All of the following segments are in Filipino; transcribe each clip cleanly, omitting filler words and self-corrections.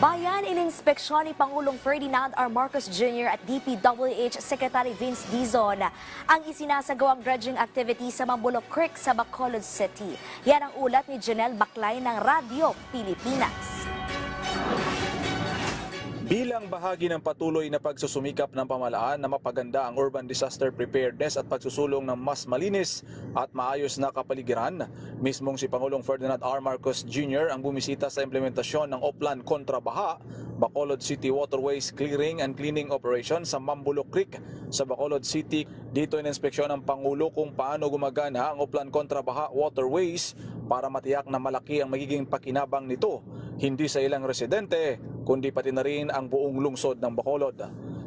Bayan ininspeksyon ni Pangulong Ferdinand R. Marcos Jr. at DPWH Secretary Vince Dizon ang isinasagawang dredging activity sa Mambulok Creek sa Bacolod City. Yan ang ulat ni Janelle Baclay ng Radyo Pilipinas. Bilang bahagi ng patuloy na pagsusumikap ng pamahalaan na mapaganda ang urban disaster preparedness at pagsusulong ng mas malinis at maayos na kapaligiran, mismong si Pangulong Ferdinand R. Marcos Jr. ang bumisita sa implementasyon ng Oplan kontra baha, Bacolod City Waterways Clearing and Cleaning Operation sa Mambulok Creek sa Bacolod City. Dito ininspeksyon ng Pangulo kung paano gumagana ang Oplan kontra baha waterways para matiyak na malaki ang magiging pakinabang nito, hindi sa ilang residente, kundi pati na rin ang buong lungsod ng Bacolod.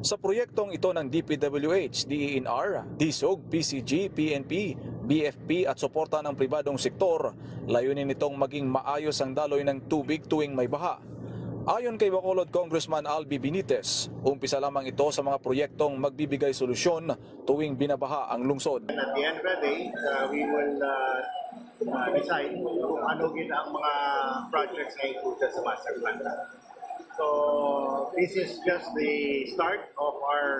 Sa proyektong ito ng DPWH, DENR, DSOG, PCG, PNP, BFP at suporta ng pribadong sektor, layunin nitong maging maayos ang daloy ng tubig tuwing may baha. Ayon kay Bacolod Congressman Albi Benitez, umpisa lamang ito sa mga proyektong magbibigay solusyon tuwing binabaha ang lungsod. At the end of the day, we will decide kung ano ang mga projects na included sa master plan. So this is just the start of our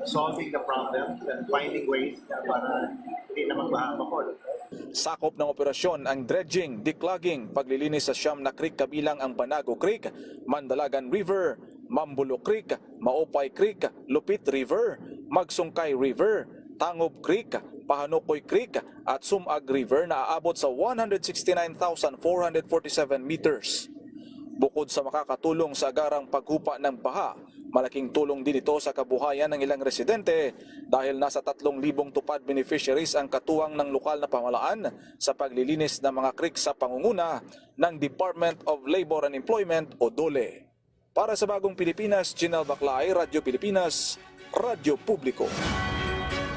solving the problems and finding ways para hindi na magbaha Bacolod. Sakop ng operasyon ang dredging, declogging, paglilinis sa siyam na creek kabilang ang Banago Creek, Mandalagan River, Mambulok Creek, Maopay Creek, Lupit River, Magsungkay River, Tangob Creek, Pahanokoy Creek at Sumag River na aabot sa 169,447 meters. Bukod sa makakatulong sa agarang paghupa ng baha, malaking tulong din ito sa kabuhayan ng ilang residente dahil nasa 3,000 tupad beneficiaries ang katuwang ng lokal na pamahalaan sa paglilinis ng mga creek sa pangunguna ng Department of Labor and Employment o DOLE. Para sa Bagong Pilipinas, Janelle Baclay, Radyo Pilipinas, Radyo Publiko.